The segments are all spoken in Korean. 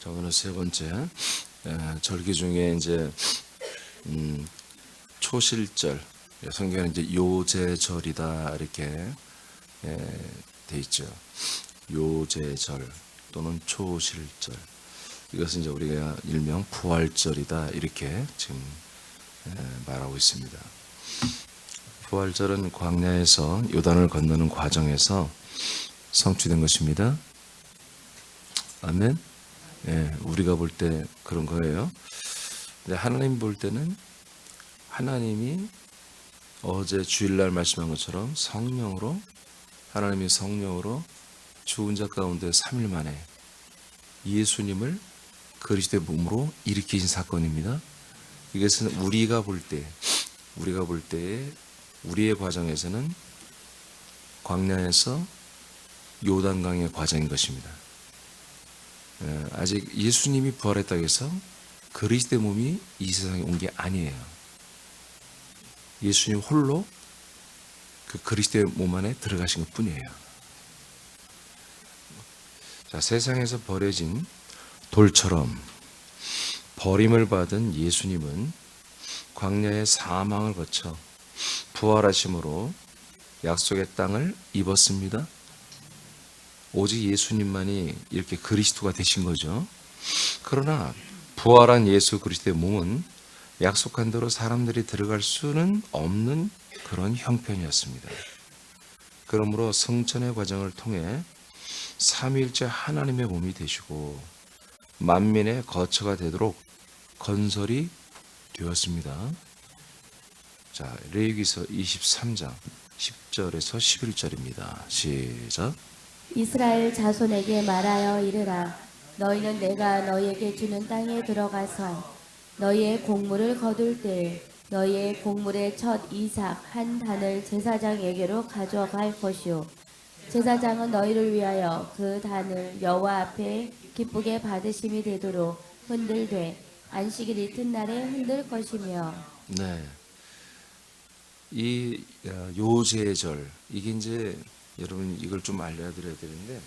자, 오늘 세 번째 절기 중에 이제 초실절, 성경에 이제 요제절이다 이렇게 돼 있죠. 요제절 또는 초실절. 이것은 이제 우리가 일명 부활절이다 이렇게 지금 말하고 있습니다. 부활절은 광야에서 요단을 건너는 과정에서 성취된 것입니다. 아멘. 우리가 볼 때 그런 거예요. 근데 하나님 볼 때는 하나님이 어제 주일날 말씀한 것처럼 성령으로, 하나님이 성령으로 죽은 자 가운데 3일 만에 예수님을 그리스도의 몸으로 일으키신 사건입니다. 이것은 우리가 볼 때 우리의 과정에서는 광야에서 요단강의 과정인 것입니다. 아직 예수님이 부활했다고 해서 그리스도의 몸이 이 세상에 온 게 아니에요. 예수님 홀로 그 그리스도의 몸 안에 들어가신 것 뿐이에요. 자, 세상에서 버려진 돌처럼 버림을 받은 예수님은 광야의 사망을 거쳐 부활하심으로 약속의 땅을 입었습니다. 오직 예수님만이 이렇게 그리스도가 되신 거죠. 그러나 부활한 예수 그리스도의 몸은 약속한 대로 사람들이 들어갈 수는 없는 그런 형편이었습니다. 그러므로 성천의 과정을 통해 삼위일체 하나님의 몸이 되시고 만민의 거처가 되도록 건설이 되었습니다. 자, 레위기서 23장 10절에서 11절입니다. 시작. 이스라엘 자손에게 말하여 이르라. 너희는 내가 너희에게 주는 땅에 들어가서 너희의 곡물을 거둘 때에 너희의 곡물의 첫 이삭 한 단을 제사장에게로 가져갈 것이요 제사장은 너희를 위하여 그 단을 여호와 앞에 기쁘게 받으심이 되도록 흔들되 안식일 이튿날에 흔들 것이며. 네, 이 요제절, 이게 이제 여러분 이걸 좀 알려드려야 되는데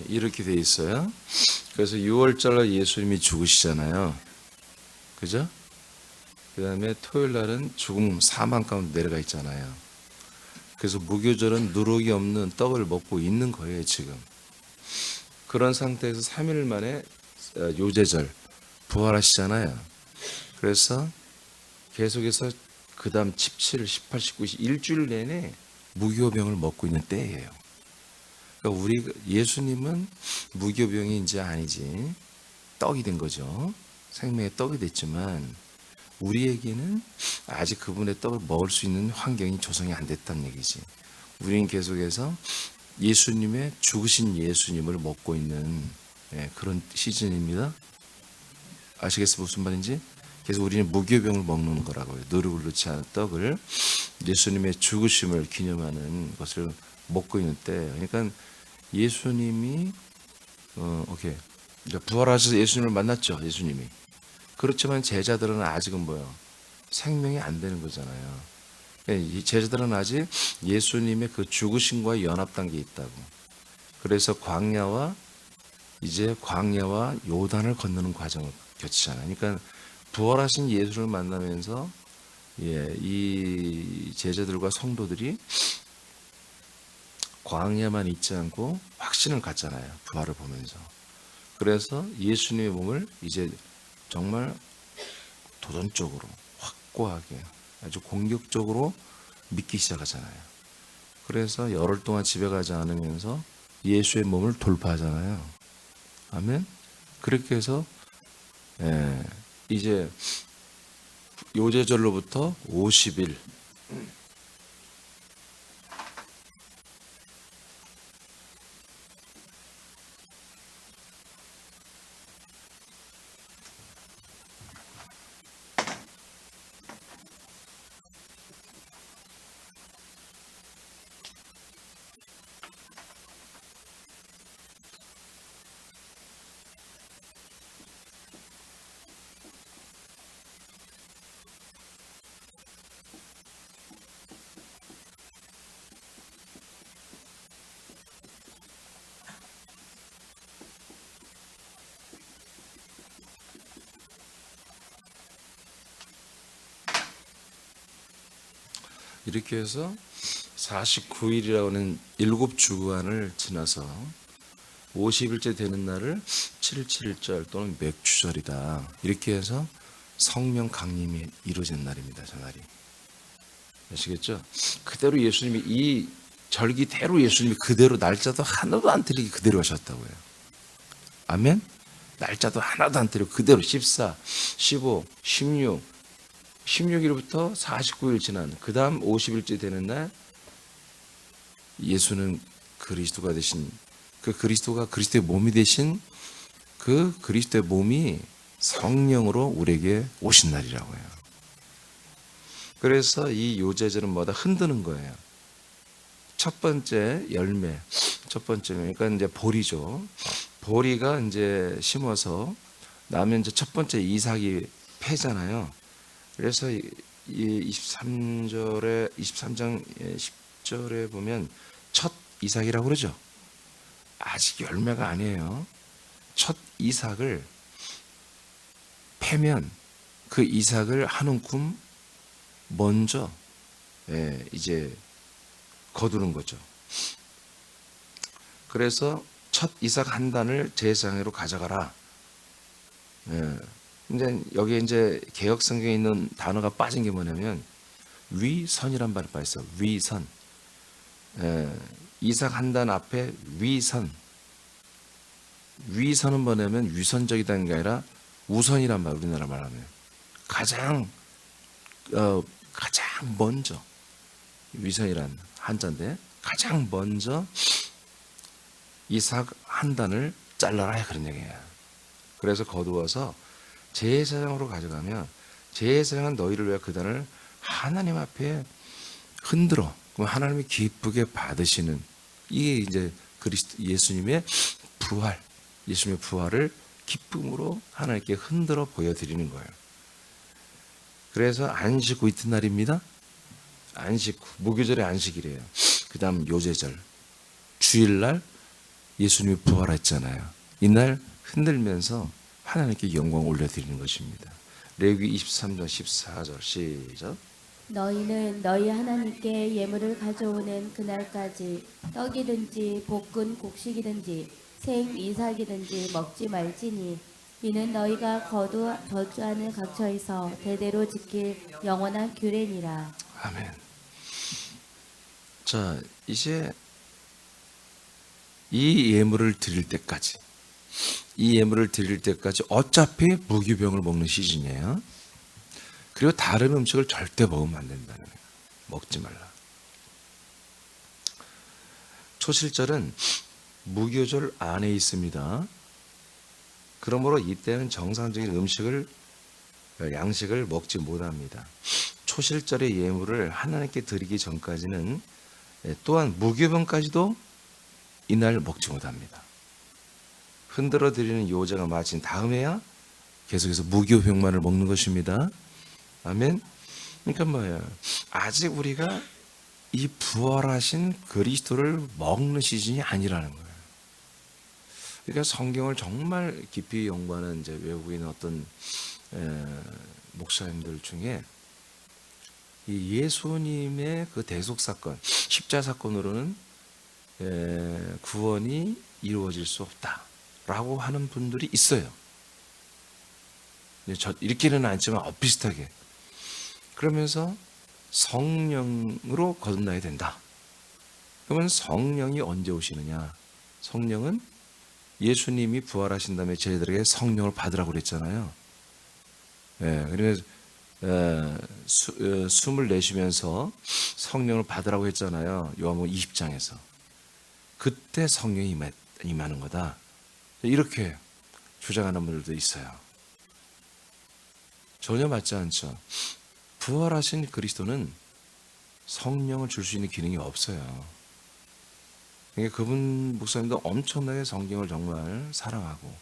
이렇게 돼 있어요. 그래서 6월절 예수님이 죽으시잖아요. 그죠? 그 다음에 토요일 날은 죽음 사망 가운데 내려가 있잖아요. 그래서 무교절은 누룩이 없는 떡을 먹고 있는 거예요, 지금. 그런 상태에서 3일 만에 요제절 부활하시잖아요. 그래서 계속해서 그 다음 17, 18, 19, 20 일주일 내내 무교병을 먹고 있는 때예요. 그러니까 예수님은 무교병이 이제 아니지 떡이 된 거죠. 생명의 떡이 됐지만 우리에게는 아직 그분의 떡을 먹을 수 있는 환경이 조성이 안 됐다는 얘기지. 우리는 계속해서 예수님의 죽으신 예수님을 먹고 있는 그런 시즌입니다. 아시겠어요? 무슨 말인지? 그래서 우리는 무교병을 먹는 거라고요. 누룩을 넣지 않은 떡을, 예수님의 죽으심을 기념하는 것을 먹고 있는 때. 그러니까 예수님이 부활하셔서 예수님을 만났죠. 예수님이. 그렇지만 제자들은 아직은 뭐요? 생명이 안 되는 거잖아요. 이 제자들은 아직 예수님의 그 죽으심과 연합 단계에 있다고. 그래서 광야와 요단을 건너는 과정을 거치잖아요. 그러니까 부활하신 예수를 만나면서 이 제자들과 성도들이 광야만 있지 않고 확신을 갖잖아요. 부활을 보면서. 그래서 예수님의 몸을 이제 정말 도전적으로 확고하게 아주 공격적으로 믿기 시작하잖아요. 그래서 열흘 동안 집에 가지 않으면서 예수의 몸을 돌파하잖아요. 아멘. 그렇게 해서 이제 요제절로부터 50일 이렇게 해서 49일이라고 하는 7주간을 지나서 50일째 되는 날을 7.7절 또는 맥주절이다. 이렇게 해서 성령 강림이 이루어진 날입니다. 저 날이. 아시겠죠? 그대로 예수님이 이 절기대로 예수님이 그대로 날짜도 하나도 안 틀리게 그대로 하셨다고요. 아멘? 날짜도 하나도 안 틀리고 그대로 14, 15, 16일부터 49일 지난 그 다음 50일째 되는 날 예수는 그리스도가 되신 그 그리스도가 그리스도의 몸이 되신 그 그리스도의 몸이 성령으로 우리에게 오신 날이라고요. 그래서 이 요제절은 뭐다 흔드는 거예요. 첫 번째 열매, 첫 번째 그러니까 이제 보리죠. 보리가 이제 심어서 나면 이제 첫 번째 이삭이 패잖아요. 그래서 이 23장 10절에 보면 첫 이삭이라고 그러죠. 아직 열매가 아니에요. 첫 이삭을 패면 그 이삭을 한 움큼 먼저 이제 거두는 거죠. 그래서 첫 이삭 한 단을 제사장으로 가져가라. 이제 여기에 이제 개역 성경에 있는 단어가 빠진 게 뭐냐면 위선이란 말이 빠졌어. 위선. 이삭 한 단 앞에 위선. 위선은 뭐냐면 위선적이다는 게 아니라 우선이란 말. 우리나라 말하면 가장 먼저 위선이란 한자인데 가장 먼저 이삭 한 단을 잘라라 그런 얘기예요. 그래서 거두어서 제사장으로 가져가면 제사장은 너희를 위해 그 단을 하나님 앞에 흔들어. 그럼 하나님이 기쁘게 받으시는 이게 이제 그리스도 예수님의 부활, 예수님의 부활을 기쁨으로 하나님께 흔들어 보여드리는 거예요. 그래서 안식 후 이튿날입니다. 안식 후 무교절의 안식이래요. 그 다음 요제절 주일날 예수님이 부활했잖아요. 이날 흔들면서 하나님께 영광 올려드리는 것입니다. 레위기 23장 14절 시작. 너희는 너희 하나님께 예물을 가져오는 그날까지 떡이든지 볶은 곡식이든지 생 이삭이든지 먹지 말지니 이는 너희가 거두 저주 안에 갇혀 있어 대대로 지킬 영원한 규례니라. 아멘. 자, 이제 이 예물을 드릴 때까지 어차피 무교병을 먹는 시즌이에요. 그리고 다른 음식을 절대 먹으면 안 된다는 거예요. 먹지 말라. 초실절은 무교절 안에 있습니다. 그러므로 이때는 정상적인 양식을 먹지 못합니다. 초실절의 예물을 하나님께 드리기 전까지는 또한 무교병까지도 이날 먹지 못합니다. 흔들어 드리는 요제가 마친 다음에야 계속해서 무교병만을 먹는 것입니다. 아멘. 그러니까 뭐예요? 아직 우리가 이 부활하신 그리스도를 먹는 시즌이 아니라는 거예요. 그러니까 성경을 정말 깊이 연구하는 이제 외국에 있는 어떤 목사님들 중에 이 예수님의 그 대속 사건, 십자 사건으로는 구원이 이루어질 수 없다라고 하는 분들이 있어요. 이렇게는 않지만 비슷하게. 그러면서 성령으로 거듭나야 된다. 그러면 성령이 언제 오시느냐? 성령은 예수님이 부활하신 다음에 저희들에게 성령을 받으라고 그랬잖아요. 예, 그래서 숨을 내쉬면서 성령을 받으라고 했잖아요. 요한복음 20장에서. 그때 성령이 임하는 거다. 이렇게 주장하는 분들도 있어요. 전혀 맞지 않죠. 부활하신 그리스도는 성령을 줄 수 있는 기능이 없어요. 그러니까 그분 목사님도 엄청나게 성경을 정말 사랑하고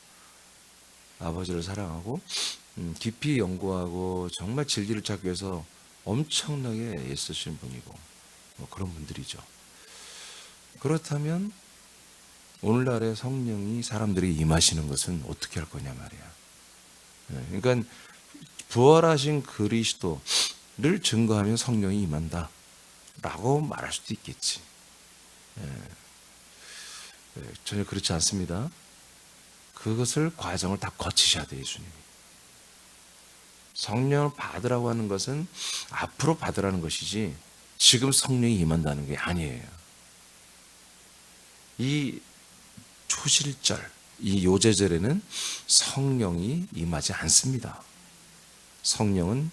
아버지를 사랑하고 깊이 연구하고 정말 진리를 찾기 위해서 엄청나게 애쓰시는 분이고 뭐 그런 분들이죠. 그렇다면 오늘날의 성령이 사람들이 임하시는 것은 어떻게 할 거냐 말이야. 그러니까 부활하신 그리스도를 증거하면 성령이 임한다 라고 말할 수도 있겠지. 전혀 그렇지 않습니다. 그것을 과정을 다 거치셔야 돼요. 예수님이. 성령을 받으라고 하는 것은 앞으로 받으라는 것이지 지금 성령이 임한다는 게 아니에요. 이 초실절, 이 요제절에는 성령이 임하지 않습니다. 성령은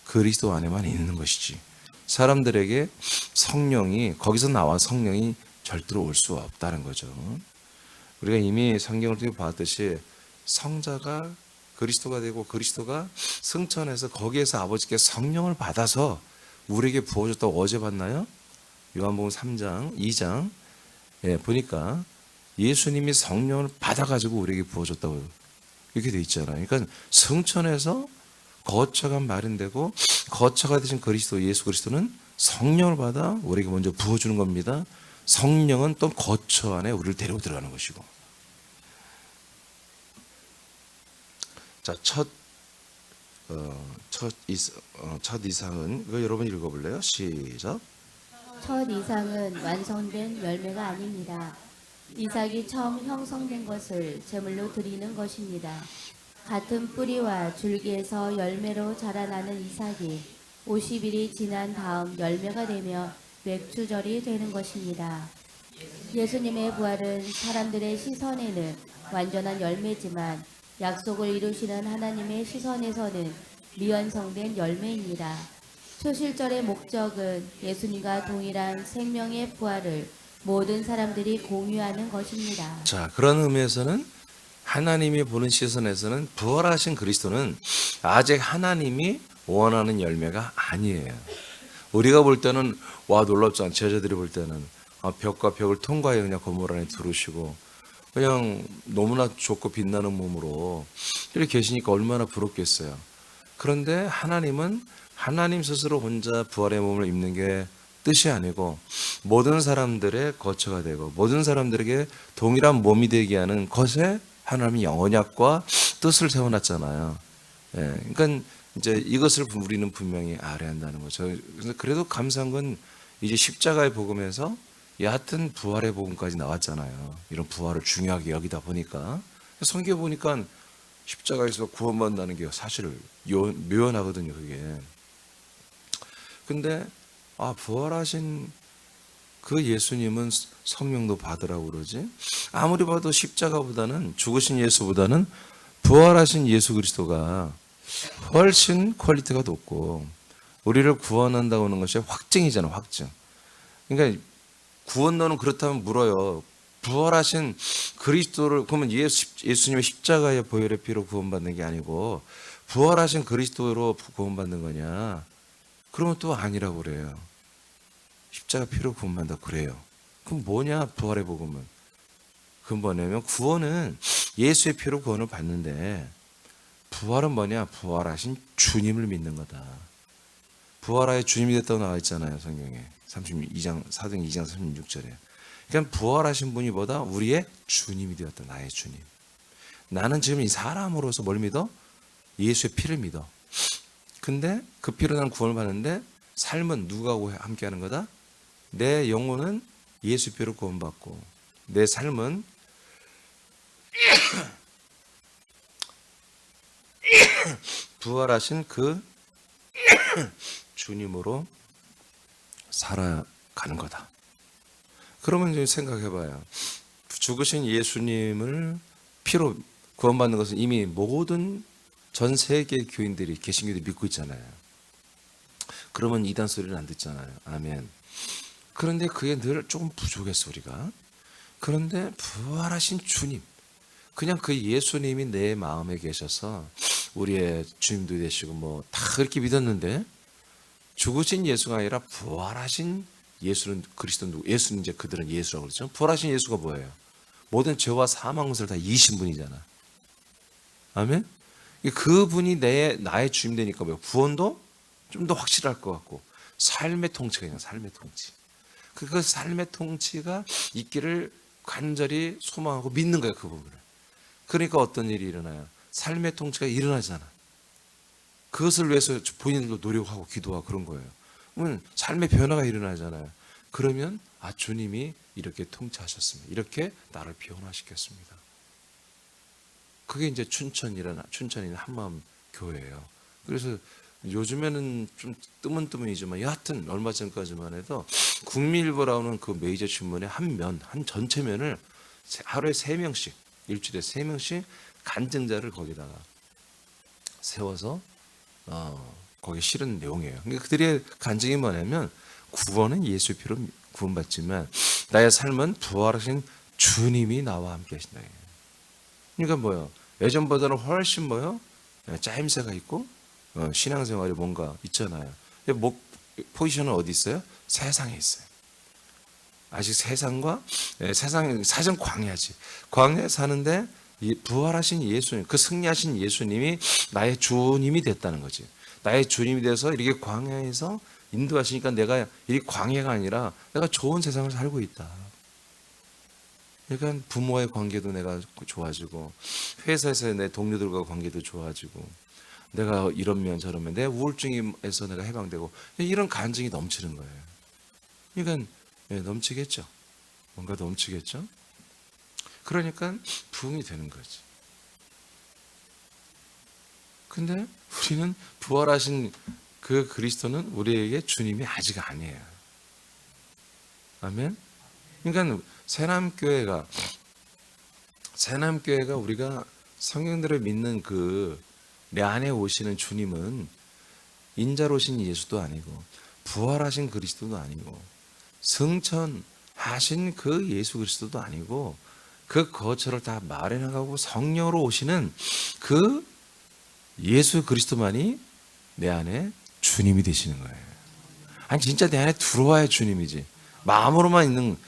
그리스도 안에만 있는 것이지 사람들에게 성령이 거기서 나와 성령이 절대로 올 수 없다는 거죠. 우리가 이미 성경을 통해 봤듯이 성자가 그리스도가 되고 그리스도가 승천해서 거기에서 아버지께 성령을 받아서 우리에게 부어줬다고 어제 봤나요? 요한복음 3장, 2장 보니까 예수님이 성령을 받아가지고 우리에게 부어줬다고 이렇게 돼 있잖아요. 그러니까 승천해서 거처가 마련되고 거처가 되신 그리스도 예수 그리스도는 성령을 받아 우리에게 먼저 부어주는 겁니다. 성령은 또 거처 안에 우리를 데리고 들어가는 것이고. 자, 첫 이상은 이거 여러분 읽어볼래요? 시작. 첫 이상은 완성된 열매가 아닙니다. 이삭이 처음 형성된 것을 제물로 드리는 것입니다. 같은 뿌리와 줄기에서 열매로 자라나는 이삭이 50일이 지난 다음 열매가 되며 맥주절이 되는 것입니다. 예수님의 부활은 사람들의 시선에는 완전한 열매지만 약속을 이루시는 하나님의 시선에서는 미완성된 열매입니다. 초실절의 목적은 예수님과 동일한 생명의 부활을 모든 사람들이 공유하는 것입니다. 자, 그런 의미에서는 하나님이 보는 시선에서는 부활하신 그리스도는 아직 하나님이 원하는 열매가 아니에요. 우리가 볼 때는 와 놀랍지 않죠. 제자들이 볼 때는 벽과 벽을 통과해 그냥 건물 안에 들어오시고 그냥 너무나 좋고 빛나는 몸으로 이렇게 계시니까 얼마나 부럽겠어요. 그런데 하나님은 하나님 스스로 혼자 부활의 몸을 입는 게 뜻이 아니고 모든 사람들의 거처가 되고 모든 사람들에게 동일한 몸이 되게 하는 것에 하나님이 언약과 뜻을 세워놨잖아요. 그러니까 이제 이것을 우리는 분명히 알아야 한다는 거죠. 그래도 감사한 건 이제 십자가의 복음에서 여하튼 부활의 복음까지 나왔잖아요. 이런 부활을 중요하게 여기다 보니까 성경에 보니까 십자가에서 구원받는다는 게 사실 묘연하거든요. 그게. 근데 부활하신 그 예수님은 성령도 받으라고 그러지. 아무리 봐도 십자가보다는 죽으신 예수보다는 부활하신 예수 그리스도가 훨씬 퀄리티가 높고 우리를 구원한다고 하는 것이 확증이잖아. 확증. 그러니까 구원론은 그렇다면 물어요. 부활하신 그리스도를 그러면 예수님의 십자가의 보혈의 피로 구원받는 게 아니고 부활하신 그리스도로 구원받는 거냐? 그러면 또 아니라고 그래요. 십자가 피로 구원받는다 그래요. 그럼 뭐냐 부활의 복음은? 그건 뭐냐면 구원은 예수의 피로 구원을 받는데 부활은 뭐냐? 부활하신 주님을 믿는 거다. 부활하여 주님이 됐다고 나와 있잖아요. 성경에 32장 4등 2장 36절에. 그러니까 부활하신 분이 보다 우리의 주님이 되었다. 나의 주님. 나는 지금 이 사람으로서 뭘 믿어? 예수의 피를 믿어. 근데 그 피로 나는 구원을 받는데 삶은 누가 함께 하는 거다? 내 영혼은 예수 피로 구원받고 내 삶은 부활하신 그 주님으로 살아가는 거다. 그러면 이제 생각해봐요. 죽으신 예수님을 피로 구원받는 것은 이미 모든 전 세계 교인들이 개신교들이 믿고 있잖아요. 그러면 이단 소리는 안 듣잖아요. 아멘. 그런데 그게 늘 조금 부족했어 우리가. 그런데 부활하신 주님, 그냥 그 예수님이 내 마음에 계셔서 우리의 주님도 되시고 뭐 다 그렇게 믿었는데, 죽으신 예수가 아니라 부활하신 예수는 그리스도 누구? 예수는 이제 그들은 예수라고 그러죠. 부활하신 예수가 뭐예요? 모든 죄와 사망 것을 다 이기신 분이잖아. 아멘. 그분이 나의 주님 되니까 뭐예요? 구원도 좀 더 확실할 것 같고, 삶의 통치가 그냥 삶의 통치. 그 삶의 통치가 있기를 간절히 소망하고 믿는 거예요, 그 부분을. 그러니까 어떤 일이 일어나요? 삶의 통치가 일어나잖아. 그것을 위해서 본인들도 노력하고 기도하고 그런 거예요. 그러면 삶의 변화가 일어나잖아요. 그러면 주님이 이렇게 통치하셨습니다. 이렇게 나를 변화시켰습니다. 그게 이제 춘천이나 한마음 교회예요. 그래서 요즘에는 좀 뜨문뜨문이지만 여하튼 얼마 전까지만 해도 국민일보라는 그 메이저 신문의 한 전체 면을 하루에 3명씩, 일주일에 3명씩 간증자를 거기다가 세워서 거기에 실은 내용이에요. 그러니까 그들의 간증이 뭐냐면, 구원은 예수 피로 구원받지만 나의 삶은 부활하신 주님이 나와 함께 하신다. 그러니까 뭐요? 예전보다는 훨씬 뭐요? 짜임새가 있고 신앙생활이 뭔가 있잖아요. 포지션은 어디 있어요? 세상에 있어요. 아직 세상과 세상 사전 광야지. 광야에 사는데 부활하신 예수님, 그 승리하신 예수님이 나의 주님이 됐다는 거지. 나의 주님이 돼서 이렇게 광야에서 인도하시니까 내가 이 광야가 아니라 내가 좋은 세상을 살고 있다. 그러니까 부모의 관계도 내가 좋아지고, 회사에서 내 동료들과 관계도 좋아지고, 내가 이러면 저러면 내 우울증에서 내가 해방되고, 이런 간증이 넘치는 거예요. 그러니까 넘치겠죠. 뭔가 넘치겠죠. 그러니까 부흥이 되는 거지. 근데 우리는 부활하신 그 그리스도는 우리에게 주님이 아직 아니에요. 아멘. 그러니까 새남교회가 우리가 성경들을 믿는 그 내 안에 오시는 주님은 인자로 오신 예수도 아니고 부활하신 그리스도도 아니고 승천하신 그 예수 그리스도도 아니고, 그 거처를 다 마련하고 성령으로 오시는 그 예수 그리스도만이 내 안에 주님이 되시는 거예요. 아니 진짜 내 안에 들어와야 주님이지. 마음으로만 있는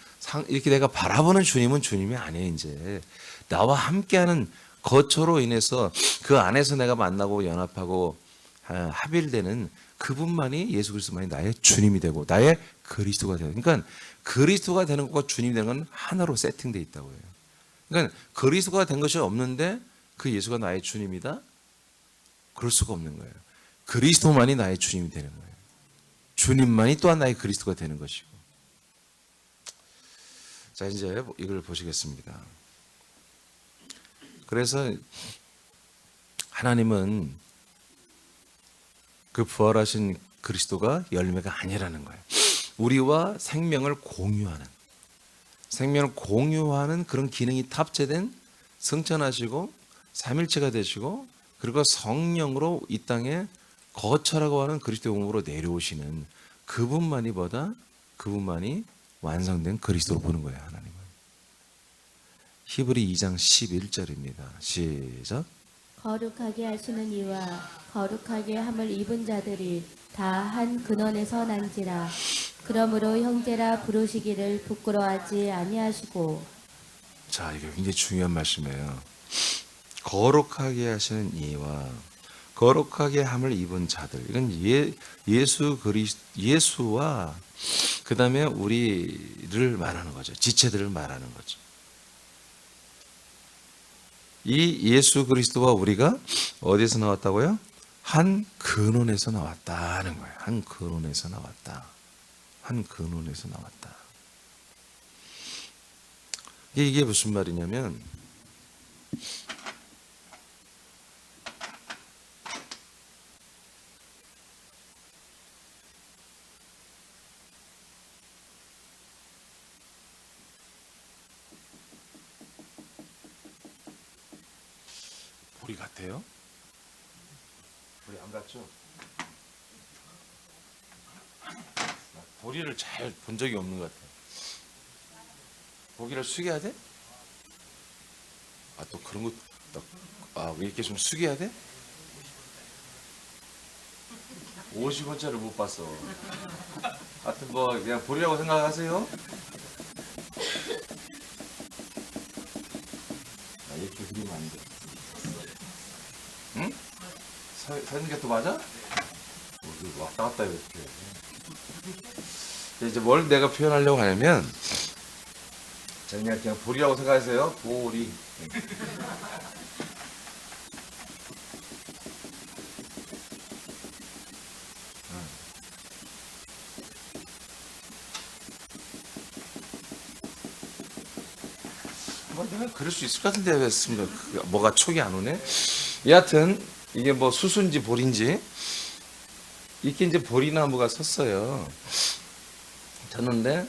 이렇게 내가 바라보는 주님은 주님이 아니에요. 이제 나와 함께하는 거처로 인해서 그 안에서 내가 만나고 연합하고 합일되는 그분만이, 예수 그리스도만이 나의 주님이 되고 나의 그리스도가 되는. 그러니까 그리스도가 되는 것과 주님이 되는 건 하나로 세팅되어 있다고 해요. 그러니까 그리스도가 된 것이 없는데 그 예수가 나의 주님이다? 그럴 수가 없는 거예요. 그리스도만이 나의 주님이 되는 거예요. 주님만이 또한 나의 그리스도가 되는 것이고. 자, 이제 이걸 보시겠습니다. 그래서 하나님은 그 부활하신 그리스도가 열매가 아니라는 거예요. 우리와 생명을 공유하는 그런 기능이 탑재된, 승천하시고 삼일체가 되시고 그리고 성령으로 이 땅에 거처라고 하는 그리스도의 몸으로 내려오시는 그분만이 완성된 그리스도로 보는 거예요. 하나님은. 히브리 2장 11절입니다. 시작. 거룩하게 하시는 이와 거룩하게 함을 입은 자들이 다 한 근원에서 난지라. 그러므로 형제라 부르시기를 부끄러워하지 아니하시고. 자, 이게 굉장히 중요한 말씀이에요. 거룩하게 하시는 이와 거룩하게 함을 입은 자들. 이건 예수와 그 다음에 우리를 말하는 거죠. 지체들을 말하는 거죠. 이 예수 그리스도와 우리가 어디서 나왔다고요? 한 근원에서 나왔다는 거예요. 한 근원에서 나왔다. 이게 무슨 말이냐면, 보리 같아요? 안 갔죠? 보리를 잘 본 적이 없는 것 같아요. 고기를 숙여야 돼? 아, 또 그런 거, 왜 이렇게 좀 숙여야 돼? 50원짜리 못 봤어. 하여튼 뭐, 그냥 보리라고 생각하세요. 이렇게 그리면 안 돼. 응? 서 있는 게 또 맞아? 이거 왔다 갔다 이렇게. 이제 뭘 내가 표현하려고 하냐면, 자, 그냥 보리라고 생각하세요. 보리. 뭐 내가 그럴 수 있을 것 같은데 왜 했습니다. 뭐가 촉이 안 오네. 여하튼 이게 뭐 수수인지 보리인지 이렇게 이제 보리나무가 섰어요. 졌는데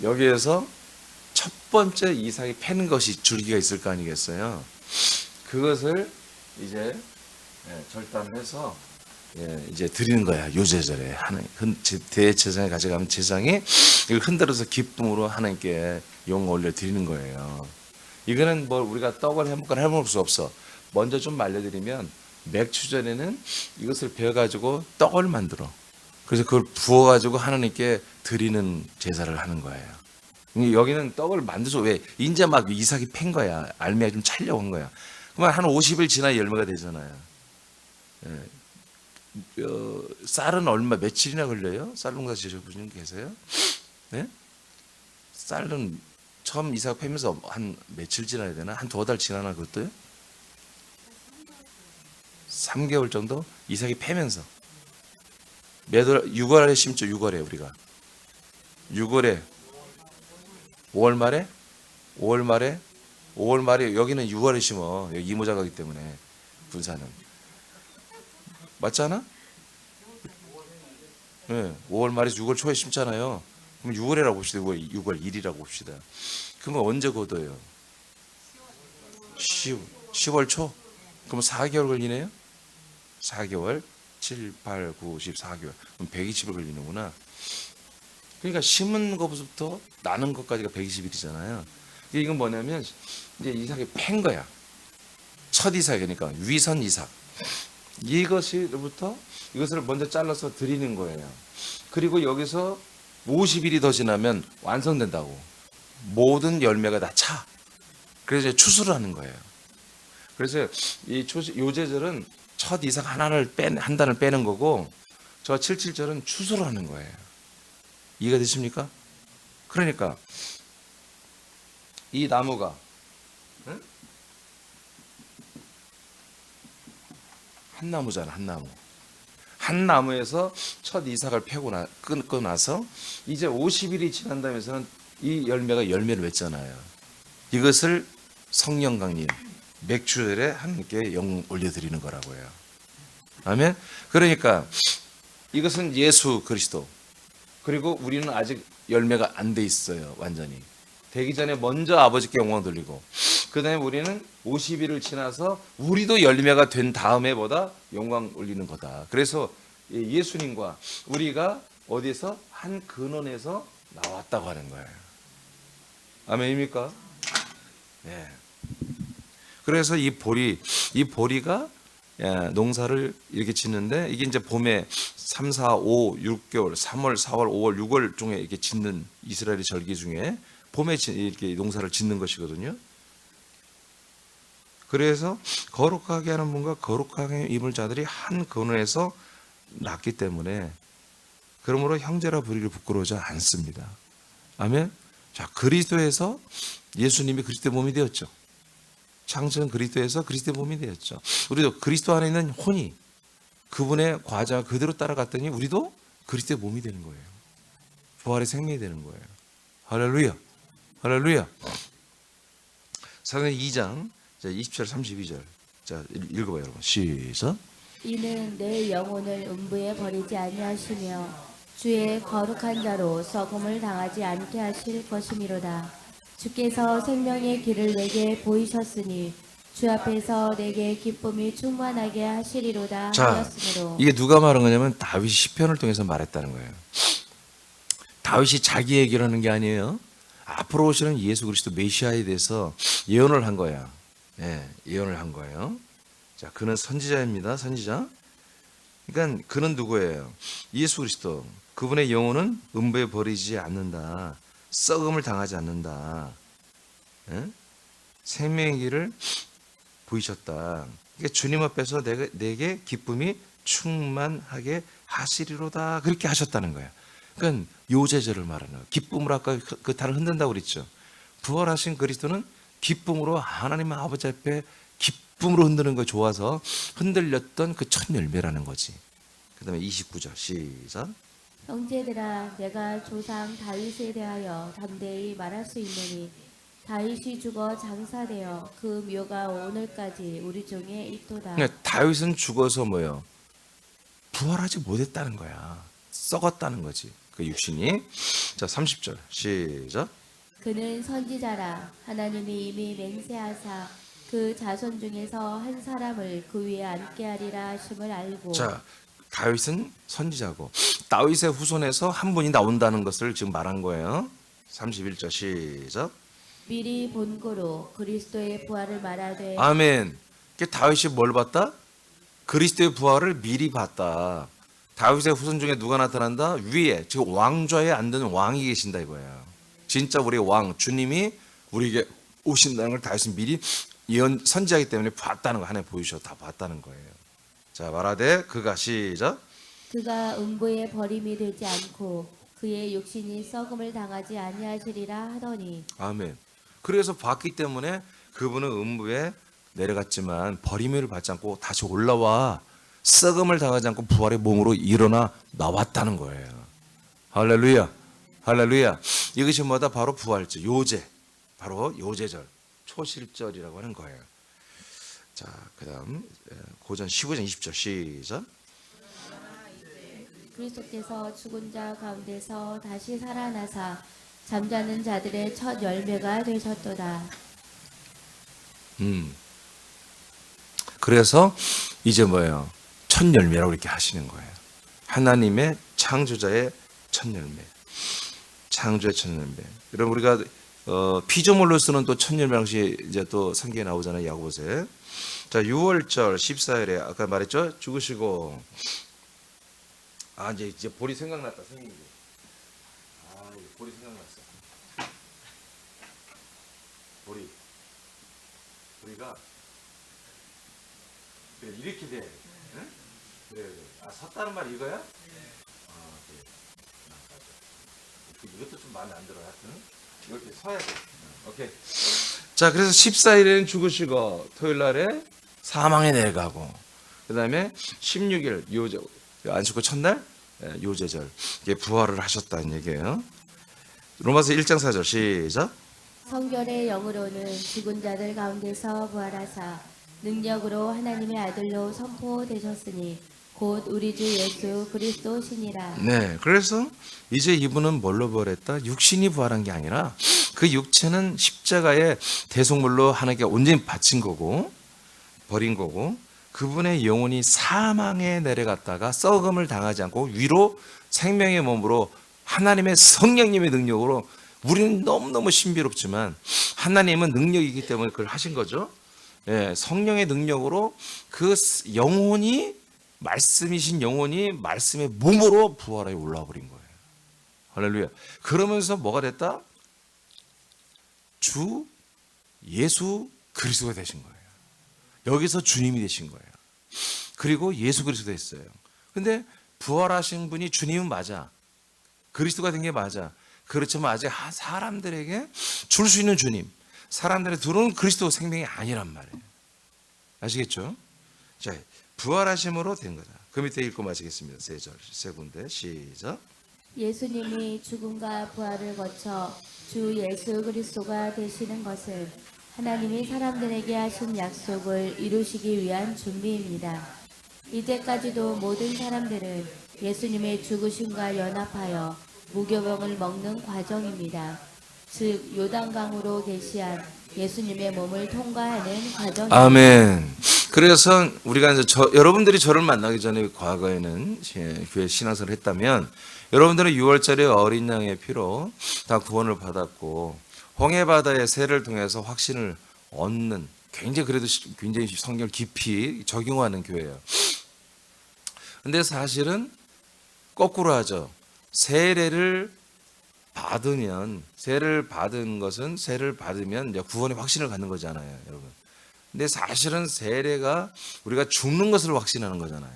여기에서 첫 번째 이삭이 패는 것이 줄기가 있을 거 아니겠어요. 그것을 이제 절단해서 이제 드리는 거야. 요제절에 하는 대제사장에 가져가면 제사장이 이걸 흔들어서 기쁨으로 하나님께 용 올려 드리는 거예요. 이거는 뭐 우리가 떡을 해먹거나 해먹을 수 없어. 먼저 좀 말려드리면 맥추전에는 이것을 베어가지고 떡을 만들어. 그래서 그걸 부어가지고 하나님께 드리는 제사를 하는 거예요. 여기는 떡을 만들어서 왜 이제 막 이삭이 팬 거야. 알미가 좀 차려고 한 거야. 그러면 한 50일 지나야 열매가 되잖아요. 쌀은 며칠이나 걸려요? 쌀 농사 지으신 분 계세요? 네? 쌀은 처음 이삭 패면서 한 며칠 지나야 되나? 한 2달 지나나 그것도요? 3개월 정도? 이삭이 패면서 6월에 심죠. 6월에 우리가 6월에 5월 말에 5월 말에 여기는 6월에 심어. 여기 이모작 가기 때문에 분사는 맞잖아? 네, 5월 말에서 6월 초에 심잖아요. 그럼 6월이라고 봅시다. 6월 1일이라고 봅시다. 그러면 언제 거둬요? 10월 초? 그럼 4개월 걸리네요? 4개월, 7, 8, 9, 10, 4개월. 그럼 120일 걸리는구나. 그러니까 심은 것부터 나는 것까지가 120일이잖아요. 이건 뭐냐면 이제 이삭이 팬 거야. 첫 이삭이니까 위선 이삭. 이것으로부터 이것을 먼저 잘라서 드리는 거예요. 그리고 여기서 50일이 더 지나면 완성된다고. 모든 열매가 다 차. 그래서 이제 추수를 하는 거예요. 그래서 이 요제절은 첫 이삭 한 단을 빼는 거고, 저 77절은 추수를 하는 거예요. 이해가 되십니까? 그러니까 이 나무가 한 나무잖아. 한 나무에서 첫 이삭을 끊고 나서 이제 50일이 지난 다음에서는 이 열매를 맺잖아요. 이것을 성령 강림 맥주절에 하나님께 영 올려드리는 거라고요. 아멘. 그러니까 이것은 예수 그리스도. 그리고 우리는 아직 열매가 안 돼 있어요. 완전히 되기 전에 먼저 아버지께 영광 돌리고, 그 다음에 우리는 50일을 지나서 우리도 열매가 된 다음에 영광 올리는 거다. 그래서 예수님과 우리가 어디서 한 근원에서 나왔다고 하는 거예요. 아멘입니까? 네. 그래서 이 보리가 농사를 이렇게 짓는데, 이게 이제 봄에 3, 4, 5, 6개월, 3월, 4월, 5월, 6월 중에 이렇게 짓는 이스라엘의 절기 중에 봄에 이렇게 농사를 짓는 것이거든요. 그래서 거룩하게 하는 분과 거룩하게 입을 자들이 한 근원에서 났기 때문에, 그러므로 형제라 부르기를 부끄러워하지 않습니다. 아멘. 자, 그리스도에서 예수님이 그리스도의 몸이 되었죠. 창조는 그리스도에서 그리스도의 몸이 되었죠. 우리도 그리스도 안에 있는 혼이 그분의 과자 그대로 따라갔더니 우리도 그리스도의 몸이 되는 거예요. 부활의 생명이 되는 거예요. 할렐루야. 할렐루야. 사도행 2장 20절 32절. 자, 읽어봐요, 여러분. 시작. 이는 내 영혼을 음부에 버리지 아니하시며 주의 거룩한 자로 서금을 당하지 않게 하실 것이미로다. 주께서 생명의 길을 내게 보이셨으니 주 앞에서 내게 기쁨이 충만하게 하시리로다 자, 하였으므로. 이게 누가 말한 거냐면 다윗이 시편을 통해서 말했다는 거예요. 다윗이 자기 얘기를 하는 게 아니에요. 앞으로 오시는 예수 그리스도 메시아에 대해서 예언을 한 거야. 예, 예언을 한 거예요. 자, 그는 선지자입니다. 선지자. 그러니까 그는 누구예요? 예수 그리스도. 그분의 영혼은 음부에 버리지 않는다. 썩음을 당하지 않는다. 예? 생명의 길을 보이셨다. 그러니까 주님 앞에서 내게 기쁨이 충만하게 하시리로다. 그렇게 하셨다는 거예요. 그러니까 요제절을 말하는 거예요. 기쁨으로 아까 그 단을 흔든다고 그랬죠. 부활하신 그리스도는 기쁨으로 하나님 아버지 앞에 기쁨으로 흔드는 거 좋아서 흔들렸던 그 첫 열매라는 거지. 그 다음에 29절 시작. 형제들아, 내가 조상 다윗에 대하여 담대히 말할 수 있느니 다윗이 죽어 장사되어 그 묘가 오늘까지 우리 중에 있도다. 그러니까 다윗은 죽어서 뭐예요? 부활하지 못했다는 거야. 썩었다는 거지. 그 육신이. 자, 30절 시작. 그는 선지자라 하나님이 이미 맹세하사 그 자손 중에서 한 사람을 그 위에 앉게 하리라 하심을 알고. 자, 다윗은 선지자고 다윗의 후손에서 한 분이 나온다는 것을 지금 말한 거예요. 31절 시작. 미리 본고로 그리스도의 부활을 말하되. 아멘. 다윗이 뭘 봤다? 그리스도의 부활을 미리 봤다. 다윗의 후손 중에 누가 나타난다? 위에 지금 왕좌에 앉은 왕이 계신다 이거예요. 진짜 우리의 왕 주님이 우리에게 오신다는 걸 다윗은 미리 예언 선지하기 때문에 봤다는 거 하나님 보여주셔서 다 봤다는 거예요. 자, 말하되 그가 시작. 그가 음부에 버림이 되지 않고 그의 육신이 썩음을 당하지 아니하시리라 하더니. 아멘. 그래서 봤기 때문에 그분은 음부에 내려갔지만 버림을 받지 않고 다시 올라와 썩음을 당하지 않고 부활의 몸으로 일어나 나왔다는 거예요. 할렐루야. 할렐루야. 이것이 뭐다? 바로 부활절, 요제. 바로 요제절, 초실절이라고 하는 거예요. 자, 그다음 고전 15장 20절 시작. 그리스도께서 죽은 자 가운데서 다시 살아나사 잠자는 자들의 첫 열매가 되셨도다. 그래서 이제 뭐예요? 첫 열매라고 이렇게 하시는 거예요. 하나님의 창조자의 첫 열매. 창조의 첫 열매. 여러분 우리가 피조물로 쓰는 또 첫 열매라고 이제 또 성경에 나오잖아요. 야고보서에. 자, 6월절 14일에 아까 말했죠? 죽으시고 이제 볼이 생각났다. 선생님. 볼이 생각났어. 보리가 그래, 이렇게 돼. 응? 그래. 섰다는 말 이거야? 그래. 이것도 좀 마음에 안 들어. 이렇게 서야 돼. 오케이. 자, 그래서 14일에는 죽으시고 토요일 날에 사망에 내려가고 그다음에 16일 요제 안식구 첫날 요제절 이게 부활을 하셨다는 얘기예요. 로마서 1장 4절 시작. 성결의 영으로는 죽은 자들 가운데서 부활하사 능력으로 하나님의 아들로 선포되셨으니 곧 우리 주 예수 그리스도시니라. 네, 그래서 이제 이분은 뭘로 부활했다? 육신이 부활한 게 아니라 그 육체는 십자가의 대속물로 하나님께 온전히 바친 거고 버린 거고 그분의 영혼이 사망에 내려갔다가 썩음을 당하지 않고 위로 생명의 몸으로 하나님의 성령님의 능력으로 우리는 너무너무 신비롭지만 하나님은 능력이기 때문에 그걸 하신 거죠. 예, 성령의 능력으로 그 영혼이 말씀이신 영혼이 말씀의 몸으로 부활하여 올라와 버린 거예요. 할렐루야. 그러면서 뭐가 됐다? 주 예수 그리스도가 되신 거예요. 여기서 주님이 되신 거예요. 그리고 예수 그리스도 됐어요. 근데 부활하신 분이 주님은 맞아. 그리스도가 된 게 맞아. 그렇지만 아직 사람들에게 줄 수 있는 주님, 사람들의 들어오는 그리스도 생명이 아니란 말이에요. 아시겠죠? 자, 부활하심으로 된 거다. 그 밑에 읽고 마치겠습니다. 세 군데 시작. 예수님이 죽음과 부활을 거쳐 주 예수 그리스도가 되시는 것은 하나님이 사람들에게 하신 약속을 이루시기 위한 준비입니다. 이제까지도 모든 사람들은 예수님의 죽으심과 연합하여 무교병을 먹는 과정입니다. 즉 요단강으로 계시한 예수님의 몸을 통과하는 과정입니다. 아멘. 그래서 우리가 이제 여러분들이 저를 만나기 전에 과거에는 교회 신앙생활을 했다면 여러분들은 6월절에 어린 양의 피로 다 구원을 받았고 홍해 바다의 세를 통해서 확신을 얻는 굉장히 그래도 굉장히 성경을 깊이 적용하는 교회예요. 근데 사실은 거꾸로 하죠. 세례를 받으면 세례를 받은 것은 세례를 받으면 이제 구원의 확신을 갖는 거잖아요, 여러분. 근데 사실은 세례가 우리가 죽는 것을 확신하는 거잖아요.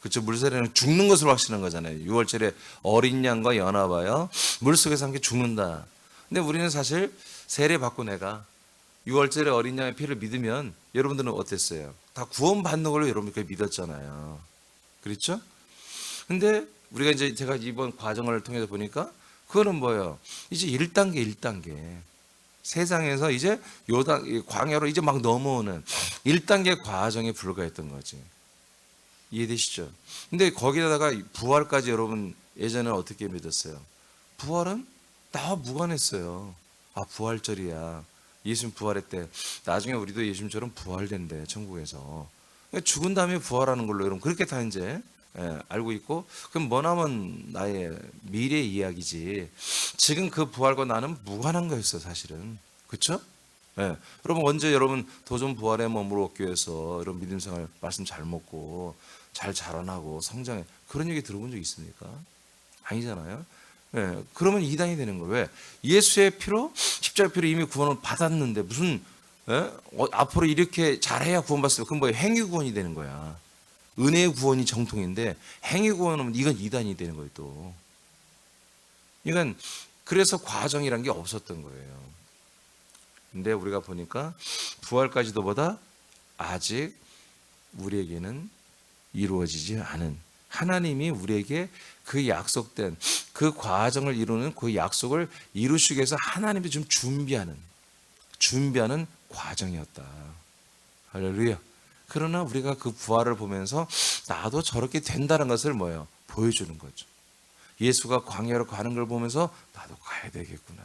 그렇죠? 물세례는 죽는 것을 확신하는 거잖아요. 6월절에 어린 양과 연합하여 물속에서 함께 죽는다. 근데 우리는 사실 세례 받고 내가 6월절에 어린 양의 피를 믿으면 여러분들은 어땠어요? 다 구원받는 걸로 여러분들 믿었잖아요. 그렇죠? 근데 우리가 이제 제가 이번 과정을 통해서 보니까 그거는 뭐예요? 이제 1단계 1단계 세상에서 이제 요단 광야로 이제 막 넘어오는 1단계 과정에 불과했던 거지. 이해되시죠? 근데 거기다가 부활까지 여러분 예전에 어떻게 믿었어요? 부활은 나와 무관했어요. 아, 부활절이야. 예수님 부활했대. 나중에 우리도 예수님처럼 부활된대, 천국에서. 그러니까 죽은 다음에 부활하는 걸로 여러분 그렇게 다 이제 알고 있고, 그럼 머나먼 나의 미래 이야기지. 지금 그 부활과 나는 무관한 거였어, 사실은. 그렇죠? 여러분 언제 여러분 도전 부활의 몸으로 얻기 위해서 여러분 믿음 생활 말씀 잘 먹고 잘 자라나고 성장해, 그런 얘기 들어본 적 있습니까? 아니잖아요. 그러면 이단이 되는 거예요. 왜? 예수의 피로, 십자가의 피로 이미 구원을 받았는데 무슨 앞으로 이렇게 잘해야 구원받았어요. 그건 뭐예요? 행위 구원이 되는 거야. 은혜의 구원이 정통인데 행위 구원은 이건 이단이 되는 거예요, 또. 이건 그래서 과정이란 게 없었던 거예요. 근데 우리가 보니까 부활까지도 보다 아직 우리에게는 이루어지지 않은, 하나님이 우리에게 그 약속된 그 과정을 이루는 그 약속을 이루시기 위해서 하나님이 좀 준비하는 과정이었다. 할렐루야. 그러나 우리가 그 부활을 보면서 나도 저렇게 된다는 것을 뭐예요? 보여주는 거죠. 예수가 광야로 가는 걸 보면서 나도 가야 되겠구나.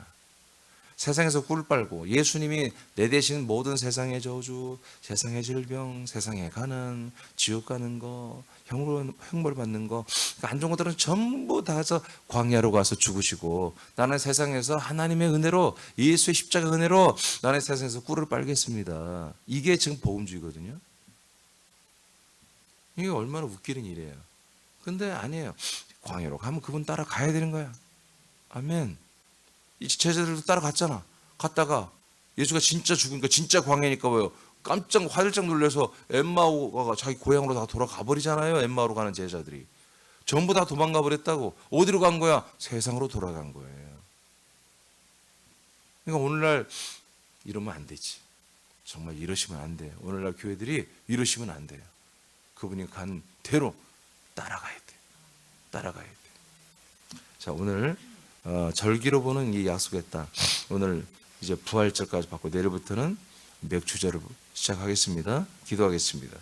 세상에서 꿀 빨고 예수님이 내 대신 모든 세상의 저주, 세상의 질병, 세상의 가난, 지옥 가는 거, 형벌 받는 거, 안 좋은 것들은 전부 다 해서 광야로 가서 죽으시고 나는 세상에서 하나님의 은혜로, 예수의 십자가 은혜로 나는 세상에서 꿀을 빨겠습니다. 이게 지금 복음주의거든요. 이게 얼마나 웃기는 일이에요. 근데 아니에요. 광야로 가면 그분 따라가야 되는 거야. 아멘. 이 제자들도 따라갔잖아. 갔다가 예수가 진짜 죽으니까 진짜 광야니까 뭐요? 깜짝 화들짝 놀라서 엠마오가 자기 고향으로 다 돌아가 버리잖아요. 엠마오로 가는 제자들이 전부 다 도망가 버렸다고. 어디로 간 거야? 세상으로 돌아간 거예요. 그러니까 오늘날 이러면 안 되지. 정말 이러시면 안 돼요. 오늘날 교회들이 이러시면 안 돼요. 그분이 간 대로 따라가야 돼. 따라가야 돼. 자, 오늘 절기로 보는 이 약속의 땅, 오늘 이제 부활절까지 받고 내일부터는 맥주절을 시작하겠습니다. 기도하겠습니다.